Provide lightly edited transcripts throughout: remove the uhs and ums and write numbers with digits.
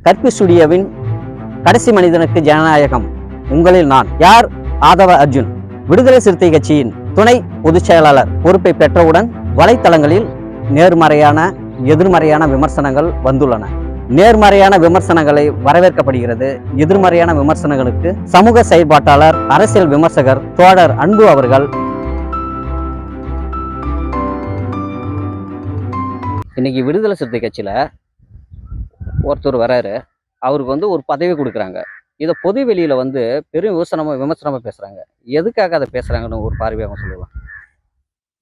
கற்பி ஸ்டுடியோவின் கடைசி மனிதனுக்கு ஜனநாயகம். உங்களில் நான் யார்? ஆதவ அர்ஜுன், விடுதலை சிறுத்தை கட்சியின் துணை பொதுச் செயலாளர் பொறுப்பை பெற்றவுடன் வலைத்தளங்களில் நேர்மறையான எதிர்மறையான விமர்சனங்கள் வந்துள்ளன. நேர்மறையான விமர்சனங்களை வரவேற்கப்படுகிறது. எதிர்மறையான விமர்சனங்களுக்கு சமூக செயற்பாட்டாளர், அரசியல் விமர்சகர் தோழர் அன்பு அவர்கள் இன்னைக்கு விடுதலை சிறுத்தை கட்சியில ஒருத்தர் வராரு. அவருக்கு ஒரு பதவி கொடுக்குறாங்க. இதை பொது வெளியில பெரும் விமர்சனமா பேசுறாங்க. எதுக்காக அதை பேசுறாங்கன்னு ஒரு பார்வையாக சொல்லலாம்.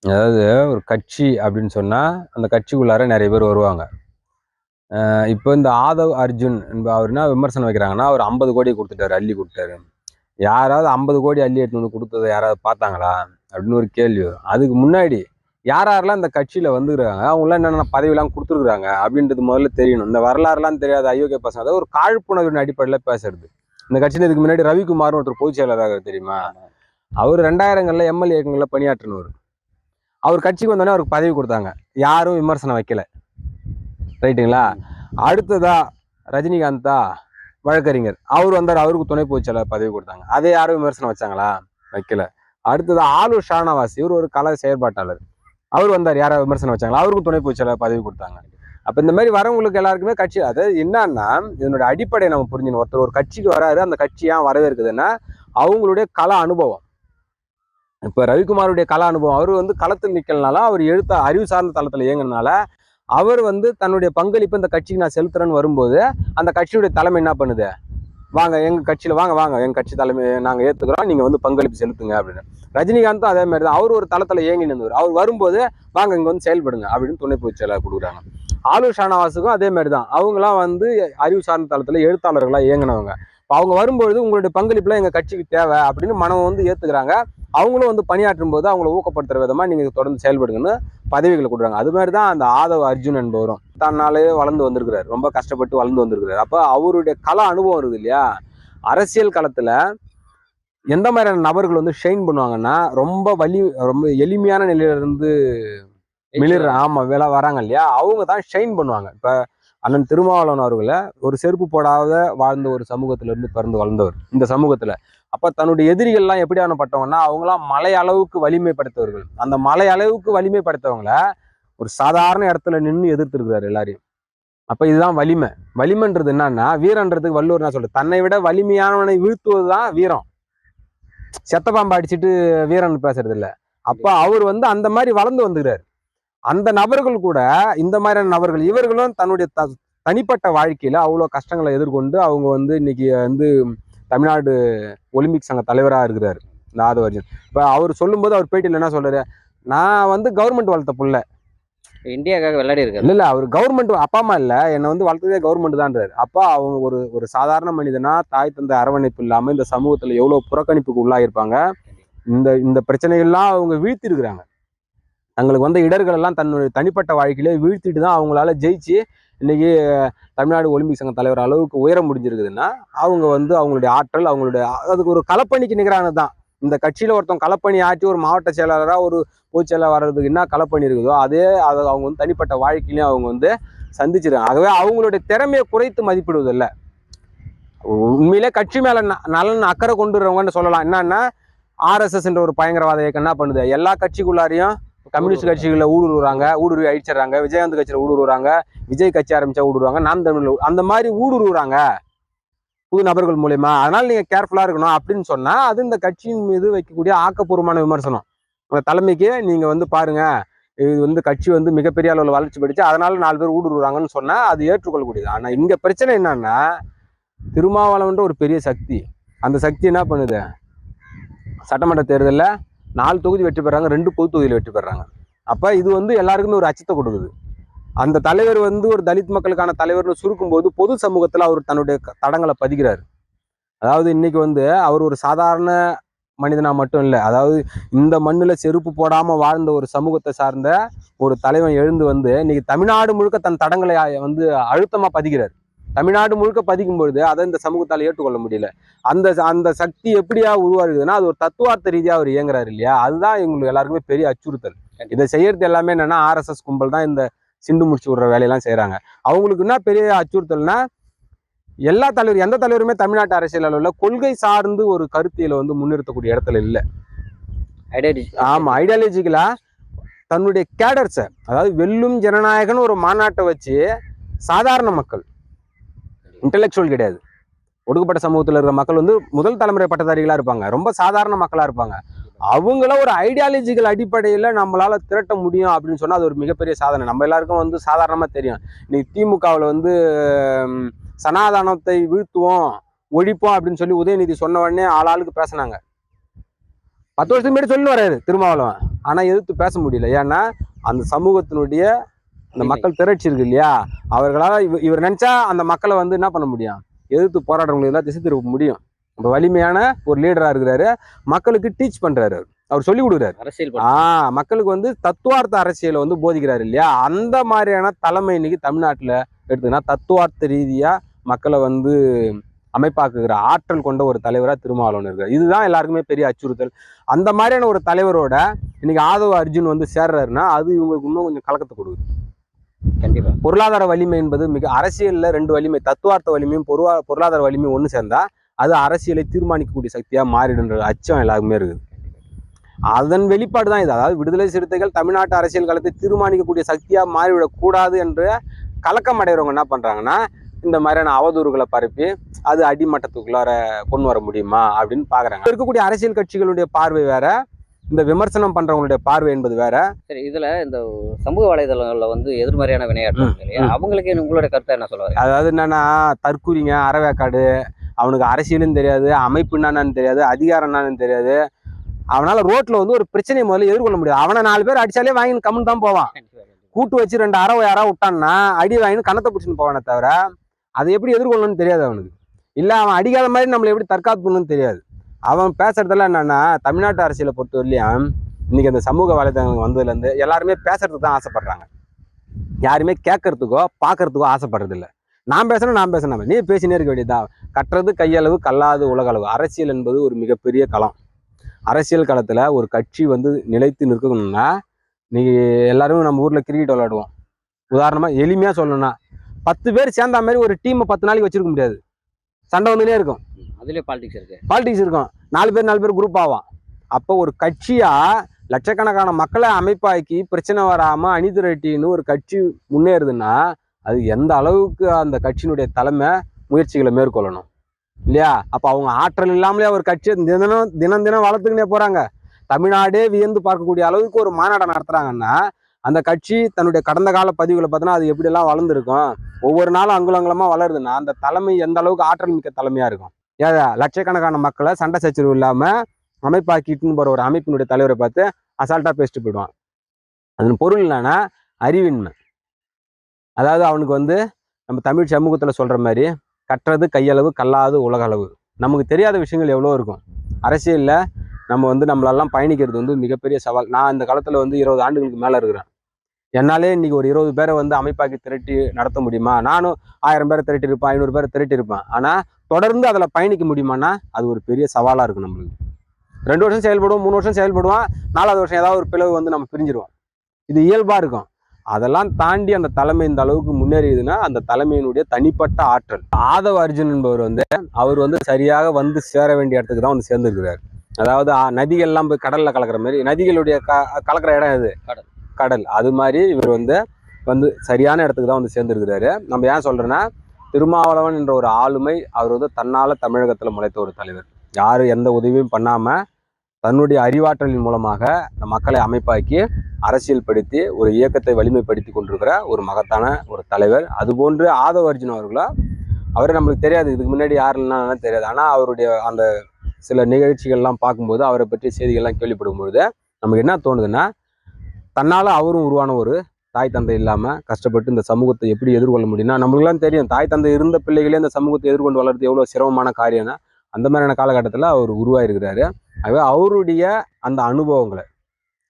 அதாவது ஒரு கட்சி அப்படின்னு சொன்னா அந்த கட்சிக்குள்ளார நிறைய பேர் வருவாங்க. இப்போ இந்த ஆதவ் அர்ஜுன் அவர்னா விமர்சனம் வைக்கிறாங்கன்னா அவர் 50 கோடி கொடுத்துட்டாரு, அள்ளி கொடுத்தாரு. யாராவது 50 கோடி அள்ளி எடுத்து வந்து கொடுத்ததை யாராவது பார்த்தாங்களா அப்படின்னு ஒரு கேள்வி வரும். அதுக்கு முன்னாடி யாரெல்லாம் இந்த கட்சியில வந்துருக்காங்க, அவங்களாம் என்னென்ன பதவியெல்லாம் கொடுத்துருக்குறாங்க அப்படின்றது முதல்ல தெரியணும். இந்த வரலாறுலாம் தெரியாத அயோக்கிய பசங்க அதாவது ஒரு காழ்ப்புணர்வின் அடிப்படையில் பேசுறது. இந்த கட்சியில் இதுக்கு முன்னாடி ரவிக்குமார்னு ஒருத்தர் பொதுச் செயலராக தெரியுமா? அவர் 2000களில் எம்எல்ஏ இயக்கங்களில் பணியாற்றினவர். அவர் கட்சிக்கு வந்தோடனே அவருக்கு பதவி கொடுத்தாங்க. யாரும் விமர்சனம் வைக்கல, ரைட்டுங்களா? அடுத்ததா ரஜினிகாந்தா வழக்கறிஞர், அவர் வந்தார், அவருக்கு துணை பொதுச் செயலர் பதவி கொடுத்தாங்க. அதே யாரும் விமர்சனம் வச்சாங்களா? வைக்கல. அடுத்தது ஆலூர் ஷானவாஸ், இவர் ஒரு கலை செயற்பாட்டாளர், அவர் வந்தார், யாராவது விமர்சனம் வச்சாங்களா? அவருக்கும் துணை பொதுச் செயலர் பதவி கொடுத்தாங்க. அப்போ இந்த மாதிரி வரவங்களுக்கு எல்லாருக்குமே கட்சி, அதாவது என்னன்னா இதனுடைய அடிப்படை நம்ம புரிஞ்சுக்கணும். ஒருத்தர் ஒரு கட்சிக்கு வராரு, அந்த கட்சி ஏன் வரவேற்குதுன்னா அவங்களுடைய கல அனுபவம். இப்போ ரவிக்குமாருடைய கல அனுபவம், அவர் களத்தில் நிற்கலனால, அவர் அறிவு சார்ந்த தளத்தில் இயங்கினால அவர் தன்னுடைய பங்களிப்பு இந்த கட்சிக்கு நான் செலுத்துறேன்னு வரும்போது அந்த கட்சியுடைய தலைமை என்ன பண்ணுது? வாங்க எங்க கட்சியில வாங்க எங்க கட்சி தலைமை நாங்க ஏத்துக்கிறோம், நீங்க பங்களிப்பு செலுத்துங்க அப்படின்னு. ரஜினிகாந்தும் அதே மாதிரி தான். அவர் ஒரு தளத்துல இயங்கி நின்றவர். அவர் வரும்போது வாங்க இங்க செயல்படுங்க அப்படின்னு துணை பொதுச் செயலாளர் கொடுக்குறாங்க. ஆலூர் ஷானவாஸுக்கும் அதே மாதிரி தான். அவங்களாம் அறிவு சார்ந்த தளத்துல எழுத்தாளர்களா இயங்கினவங்க. அவங்க வரும்பொழுது உங்களுடைய பங்களிப்புலாம் எங்க கட்சிக்கு தேவை அப்படின்னு மனம் ஏத்துக்கிறாங்க. அவங்களும் பணியாற்றும் போது அவங்களை ஊக்கப்படுத்துற விதமா நீங்க தொடர்ந்து செயல்படுங்கன்னு பதவிகளை கொடுக்குறாங்க. அது மாதிரி தான் அந்த ஆதவ அர்ஜுன் என்பவரும் தன்னாலே வளர்ந்து வந்திருக்கிறார், ரொம்ப கஷ்டப்பட்டு வளர்ந்து வந்திருக்கிறார். அப்ப அவருடைய கல அனுபவம் இருக்குது இல்லையா? அரசியல் களத்துல எந்த மாதிரியான நபர்கள் ஷைன் பண்ணுவாங்கன்னா, ரொம்ப எளிமையான நிலையில இருந்து வராங்க இல்லையா, அவங்க தான் ஷைன் பண்ணுவாங்க. இப்ப அண்ணன் திருமாவளவன் அவர்களை ஒரு செருப்பு போடாத வாழ்ந்த ஒரு சமூகத்துல இருந்து பிறந்து வளர்ந்தவர் இந்த சமூகத்துல. அப்ப தன்னுடைய எதிரிகள்லாம் எப்படியானப்பட்டவங்கன்னா அவங்களாம் மலை அளவுக்கு வலிமை படைத்தவர்கள். அந்த மலை அளவுக்கு வலிமை படைத்தவங்கள ஒரு சாதாரண இடத்துல நின்று எதிர்த்திருக்கிறாரு எல்லாரையும். அப்ப இதுதான் வலிமை. வலிமைன்றது என்னன்னா, வீரன்றதுக்கு வள்ளுவர் என்ன சொல்றது, தன்னை விட வலிமையானவனை வீழ்த்துவதுதான் வீரம். செத்த பாம்பு அடிச்சுட்டு வீரன் பேசுறது இல்லை. அப்ப அவர் அந்த மாதிரி வளர்ந்து வந்துக்கிறார். அந்த நபர்கள் கூட இந்த மாதிரியான நபர்கள், இவர்களும் தன்னுடைய தனிப்பட்ட வாழ்க்கையில அவ்வளவு கஷ்டங்களை எதிர்கொண்டு அவங்க இன்னைக்கு தமிழ்நாடு ஒலிம்பிக் சங்க தலைவராக இருக்கிறாரு இந்த ஆதவ அர்ஜுன். இப்ப அவர் சொல்லும்போது அவர் பேட்டியில் என்ன சொல்றாரு, நான் கவர்மெண்ட் வளர்த்த புள்ள, இந்தியாவுக்காக விளையாடி இருக்காரு. இல்ல அவர் கவர்மெண்ட் அப்பா அம்மா இல்ல, என்னை வளர்த்ததே கவர்மெண்ட் தான்றாரு. அப்பா அவங்க ஒரு சாதாரண மனிதனா தாய் தந்தை அரவணைப்பு இல்லாம இந்த சமூகத்துல எவ்வளவு புறக்கணிப்புக்கு உள்ளாயிருப்பாங்க. இந்த பிரச்சனைகள்லாம் அவங்க வீழ்த்தி இருக்கிறாங்க. தங்களுக்கு இடர்கள் எல்லாம் தன்னுடைய தனிப்பட்ட வாழ்க்கையிலே வீழ்த்திட்டு தான் அவங்களால ஜெயிச்சு இன்னைக்கு தமிழ்நாடு ஒலிம்பிக் சங்க தலைவர் அளவுக்கு உயர முடிஞ்சிருக்குதுன்னா அவங்க அவங்களுடைய ஆற்றல், அவங்களுடைய அதுக்கு ஒரு களப்பணிக்கு நிகரானது தான். இந்த கட்சியில ஒருத்தவங்க களப்பணி ஆற்றி ஒரு மாவட்ட செயலாளராக ஒரு பொதுச் செயலாளர் வர்றதுக்கு என்ன களப்பணி இருக்குதோ அதை அவங்க தனிப்பட்ட வாழ்க்கையிலையும் அவங்க சந்திச்சிருக்காங்க. ஆகவே அவங்களுடைய திறமையை குறைத்து மதிப்பிடுவதில்லை. உண்மையிலே கட்சி மேல நலன் அக்கறை கொண்டுறவங்கன்னு சொல்லலாம். என்னன்னா RSS என்ற ஒரு பயங்கரவாத இயக்கம் என்ன பண்ணுது, எல்லா கட்சிக்குள்ளாரையும் கம்யூனிஸ்ட் கட்சிகளை ஊடுருவி அழிச்சிடறாங்க. விஜயகாந்த் கட்சியில ஊடுருவாங்க, விஜய் கட்சி ஆரம்பிச்சா ஊடுருவாங்க, நாம் தமிழ் அந்த மாதிரி ஊடுருவாங்க புது நபர்கள் மூலியமா. அதனால நீங்க கேர்ஃபுல்லா இருக்கணும் அப்படின்னு சொன்னா அது இந்த கட்சியின் மீது வைக்கக்கூடிய ஆக்கப்பூர்வமான விமர்சனம். அந்த தலைமைக்கு நீங்க பாருங்க, இது கட்சி மிகப்பெரிய அளவில் வளர்ச்சி படிச்சு அதனால 4 பேர் ஊடுருவாங்கன்னு சொன்னா அது ஏற்றுக்கொள்ளக்கூடியது. ஆனா இங்க பிரச்சனை என்னன்னா, திருமாவளவன்ற ஒரு பெரிய சக்தி, அந்த சக்தி என்ன பண்ணுது, சட்டமன்ற தேர்தலில் 4 தொகுதி வெற்றி பெறாங்க, 2 பொது தொகுதியில் வெற்றி பெறாங்க. அப்ப இது எல்லாருக்குமே ஒரு அச்சத்தை கொடுக்குது. அந்த தலைவர் ஒரு தலித் மக்களுக்கான தலைவர்னு சுருக்கும் போது பொது சமூகத்துல அவர் தன்னுடைய தடங்களை பதிக்கிறாரு. அதாவது இன்னைக்கு அவர் ஒரு சாதாரண மனிதனா மட்டும் இல்லை, அதாவது இந்த மண்ணுல செருப்பு போடாம வாழ்ந்த ஒரு சமூகத்தை சார்ந்த ஒரு தலைவன் எழுந்து இன்னைக்கு தமிழ்நாடு முழுக்க தன் தடங்களை அழுத்தமா பதிக்கிறார். தமிழ்நாடு முழுக்க பதிக்கும் பொழுது அதை இந்த சமூகத்தால் ஏற்றுக்கொள்ள முடியல. அந்த சக்தி எப்படியா உருவாகுதுன்னா அது ஒரு தத்துவார்த்த ரீதியா அவர் இயங்குறாரு இல்லையா, அதுதான் இவங்களுக்கு எல்லாருக்குமே பெரிய அச்சுறுத்தல். இதை செய்யறது எல்லாமே என்னன்னா RSS கும்பல் தான் இந்த சிண்டு முடிச்சு விடுற வேலையெல்லாம் செய்யறாங்க. அவங்களுக்கு என்ன பெரிய அச்சுறுத்தல்னா, எல்லா தலைவர் எந்த தலைவருமே தமிழ்நாட்டு அரசியல் அளவில் கொள்கை சார்ந்து ஒரு கருத்தியலை வந்து முன்னிறுத்தக்கூடிய இடத்துல இல்லை. ஆமா, ஐடியாலஜிக்கலா தன்னுடைய கேடர்ஸை, அதாவது வெல்லும் ஜனநாயகன்னு ஒரு மாநாட்டை வச்சு சாதாரண மக்கள், இன்டெலெக்சுவல் கிடையாது, ஒடுக்கப்பட்ட சமூகத்தில் இருக்கிற மக்கள் வந்து முதல் தலைமுறை பட்டதாரிகளா இருப்பாங்க, ரொம்ப சாதாரண மக்களா இருப்பாங்க. அவங்கள ஒரு ஐடியாலஜிக்கல் அடிப்படையில் நம்மளால திரட்ட முடியும் அப்படின்னு சொன்னா அது ஒரு மிகப்பெரிய சாதனை. நம்ம எல்லாருக்கும் வந்து சாதாரணமா தெரியும். இன்னைக்கு திமுகவில் வந்து சனாதனத்தை வீழ்த்துவோம், ஒழிப்போம் அப்படின்னு சொல்லி உதயநிதி சொன்ன உடனே ஆளாளுக்கு பேசினாங்க. 10 வருஷத்துக்கு முன்னாடி சொல்லி வராரு திருமாவளவன், ஆனா எதிர்த்து பேச முடியல. ஏன்னா அந்த சமூகத்தினுடைய அந்த மக்கள் திரட்சி இருக்கு இல்லையா, அவர்களால் இவர் நினைச்சா அந்த மக்களை வந்து என்ன பண்ண முடியும், எதிர்த்து போராடுறவங்களுக்கு எல்லாம் திசை திருப்ப முடியும். ரொம்ப வலிமையான ஒரு லீடரா இருக்கிறாரு, மக்களுக்கு டீச் பண்றாரு, அவர் சொல்லி கொடுக்குறாரு அரசியல். மக்களுக்கு வந்து தத்துவார்த்த அரசியலை வந்து போதிக்கிறாரு இல்லையா. அந்த மாதிரியான தலைமை இன்னைக்கு தமிழ்நாட்டுல எடுத்துக்கினா தத்துவார்த்த ரீதியா மக்களை வந்து அமைப்பாக்குகிற ஆற்றல் கொண்ட ஒரு தலைவரா திருமாவளவன் இருக்காரு. இதுதான் எல்லாருக்குமே பெரிய அச்சுறுத்தல். அந்த மாதிரியான ஒரு தலைவரோட இன்னைக்கு ஆதவ அர்ஜுன் வந்து சேர்றாருன்னா அது இவங்களுக்கு இன்னும் கொஞ்சம் கலக்கத்தை கொடுக்குது. கண்டிப்பா பொருளாதார வலிமை என்பது மிக அரசியல்ல 2 வலிமை, தத்துவார்த்த வலிமையும் பொருளாதார வலிமையும் ஒன்று சேர்ந்தா அது அரசியலை தீர்மானிக்கக்கூடிய சக்தியா மாறிடுன்ற அச்சம் எல்லாருக்குமே இருக்குது. அதன் வெளிப்பாடு தான் இது. அதாவது விடுதலை சிறுத்தைகள் தமிழ்நாட்டு அரசியல் களத்தை தீர்மானிக்கக்கூடிய சக்தியா மாறிவிடக்கூடாது என்ற கலக்கம் அடைகிறவங்க என்ன பண்றாங்கன்னா இந்த மாதிரியான அவதூறுகளை பரப்பி அது அடிமட்டத்துக்குள்ளார கொண்டு வர முடியுமா அப்படின்னு பாக்குறாங்க. இருக்கக்கூடிய அரசியல் கட்சிகளுடைய பார்வை வேற, இந்த விமர்சனம் பண்றவங்களுடைய பார்வை என்பது வேற. சரி, இதுல இந்த சமூக வலைதளங்கள்ல வந்து எதிர்மறையான வினையாற்றம் இல்லையா, அவங்களுக்கு உங்களுடைய கருத்தை என்ன சொல்லுவாங்க? அதாவது என்னன்னா, தற்கூரிங்க, அறவேக்காடு, அவனுக்கு அரசியலும் தெரியாது, அமைப்பு என்னன்னு தெரியாது, அதிகாரம் என்னன்னு தெரியாது, அவனால ரோட்ல வந்து ஒரு பிரச்சனையை முதல்ல எதிர்கொள்ள முடியாது. அவனை 4 பேர் அடிச்சாலே வாங்கி கம்முன்னு தான் போவான். கூட்டு வச்சு 2 அறவை யாராவது விட்டான்னா அடி வாங்கி கணத்தை பிடிச்சின்னு போவானே தவிர அதை எப்படி எதிர்கொள்ளணும்னு தெரியாது அவனுக்கு. இல்லை அவன் அடிக்காத மாதிரி நம்மளை எப்படி தற்காப்பு பண்ணணும்னு தெரியாது. அவன் பேசுறதெல்லாம் என்னன்னா, தமிழ்நாட்டு அரசியலை பொறுத்தவரையிலையும் இன்னைக்கு அந்த சமூக வலைதளங்கள் வந்ததுலேருந்து எல்லாருமே பேசுறதுக்கு தான் ஆசைப்படுறாங்க, யாருமே கேட்கறதுக்கோ பார்க்கறதுக்கோ ஆசைப்படுறது இல்லை. நான் பேசணும் நீ பேசினே இருக்க வேண்டியதான். கட்டுறது கையளவு கல்லாது உலகளவு. அரசியல் என்பது ஒரு மிகப்பெரிய களம். அரசியல் களத்தில் ஒரு கட்சி வந்து நிலைத்து நிற்கணும்னா, இன்னைக்கு எல்லாரும் நம்ம ஊரில் கிரிக்கெட் விளையாடுவோம். உதாரணமாக எளிமையாக சொல்லணும்னா 10 பேர் சேர்ந்த மாதிரி ஒரு டீமை 10 நாளைக்கு வச்சிருக்க முடியாது, சண்டை வந்துனே இருக்கும். அதுலேயே பாலிடிக்ஸ் இருக்கும். 4 பேர் குரூப் ஆகும். அப்போ ஒரு கட்சியா லட்சக்கணக்கான மக்களை அமைப்பாக்கி பிரச்சனை வராமல் அணி திரட்டின்னு ஒரு கட்சி முன்னேறுதுன்னா அது எந்த அளவுக்கு அந்த கட்சியினுடைய தலைமை முயற்சிகளை மேற்கொள்ளணும் இல்லையா. அப்போ அவங்க ஆற்றல் இல்லாமலே ஒரு கட்சியை தினம் வளர்த்துக்கினே போறாங்க. தமிழ்நாடே வியந்து பார்க்கக்கூடிய அளவுக்கு ஒரு மாநாடை நடத்துறாங்கன்னா அந்த கட்சி தன்னுடைய கடந்த கால பதிவுகளை பார்த்தோன்னா அது எப்படியெல்லாம் வளர்ந்துருக்கும், ஒவ்வொரு நாளும் அங்குலங்கலமாக வளருதுன்னா அந்த தலைமை எந்த அளவுக்கு ஆற்றல் மிக்க தலைமையாக இருக்கும். ஏதா லட்சக்கணக்கான மக்களை சண்டை சச்சரவு இல்லாமல் அமைப்பாக்கிட்டுன்னு போகிற ஒரு அமைப்பினுடைய தலைவரை பார்த்து அசால்ட்டாக பேசிட்டு போயிடுவான். அதன் பொருள் என்னன்னா அறிவின்மை. அதாவது அவனுக்கு வந்து நம்ம தமிழ் சமூகத்தில் சொல்கிற மாதிரி கட்டுறது கையளவு கல்லாது உலகளவு. நமக்கு தெரியாத விஷயங்கள் எவ்வளோ இருக்கும். அரசியலில் நம்ம வந்து நம்மளெல்லாம் பயணிக்கிறது வந்து மிகப்பெரிய சவால். நான் இந்த காலத்தில் வந்து 20 ஆண்டுகளுக்கு மேலே இருக்கிறேன். என்னாலே இன்னைக்கு ஒரு 20 பேரை வந்து அமைப்பாக்கி திரட்டி நடத்த முடியுமா? நானும் 1000 பேரை திரட்டியிருப்பேன், 500 பேரை திரட்டியிருப்பேன். ஆனால் தொடர்ந்து அதில் பயணிக்க முடியுமான்னா அது ஒரு பெரிய சவாலாக இருக்கும். நம்மளுக்கு 2 வருஷம் செயல்படுவோம், 3 வருஷம் செயல்படுவோம், 4வது வருஷம் ஏதாவது ஒரு பிளவு வந்து நம்ம பிரிஞ்சிருவோம். இது இயல்பாக இருக்கும். அதெல்லாம் தாண்டி அந்த தலைமை இந்த அளவுக்கு முன்னேறியதுன்னா அந்த தலைமையினுடைய தனிப்பட்ட ஆற்றல். ஆதவ அர்ஜுன் என்பவர் வந்து அவர் வந்து சரியாக வந்து சேர வேண்டிய இடத்துக்கு தான் வந்து சேர்ந்துருக்கிறார். அதாவது நதிகள்லாம் போய் கடல்ல கலக்கிற மாதிரி, நதிகளுடைய கலக்கிற இடம் எது? கடல். அது மாதிரி இவர் வந்து சரியான இடத்துக்கு தான் வந்து சேர்ந்துருக்கிறாரு. நம்ம ஏன் சொல்றேன்னா, திருமாவளவன் என்ற ஒரு ஆளுமை அவர் வந்து தன்னால தமிழகத்துல முளைத்த ஒரு தலைவர். யாரும் எந்த உதவியும் பண்ணாம தன்னுடைய அறிவாற்றலின் மூலமாக மக்களை அமைப்பாக்கி அரசியல் படுத்தி ஒரு இயக்கத்தை வலிமைப்படுத்தி கொண்டிருக்கிற ஒரு மகத்தான ஒரு தலைவர். அதுபோன்று ஆதவ அர்ஜுன் அவர்களா, அவரை நம்மளுக்கு தெரியாது, இதுக்கு முன்னாடி யாருன்னா தெரியாது. ஆனால் அவருடைய அந்த சில நிகழ்ச்சிகள்லாம் பார்க்கும்போது, அவரை பற்றிய செய்திகள்லாம் கேள்விப்படும்பொழுது நமக்கு என்ன தோணுதுன்னா, தன்னால் அவரும் உருவான ஒரு தாய் தந்தை இல்லாமல் கஷ்டப்பட்டு இந்த சமூகத்தை எப்படி எதிர்கொள்ள முடியும்னா, நம்மளுக்குலாம் தெரியும் தாய் தந்தை இருந்த பிள்ளைகளே இந்த சமூகத்தை எதிர்கொண்டு வளர்றது எவ்வளோ சிரமமான காரியம்னா, அந்த மாதிரியான காலகட்டத்தில் அவர் உருவாயிருக்கிறாரு. ஆகவே அவருடைய அந்த அனுபவங்களை,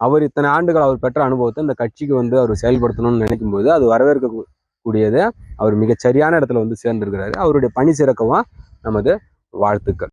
அவர் இத்தனை ஆண்டுகள் அவர் பெற்ற அனுபவத்தை இந்த கட்சிக்கு வந்து அவர் செயல்படுத்தணும்னு நினைக்கும்போது அது வரவேற்கக்கூடியது. அவர் மிகச்சரியான இடத்துல வந்து சேர்ந்திருக்கிறாரு. அவருடைய பணி சிறக்கவும் நமது வாழ்த்துக்கள்.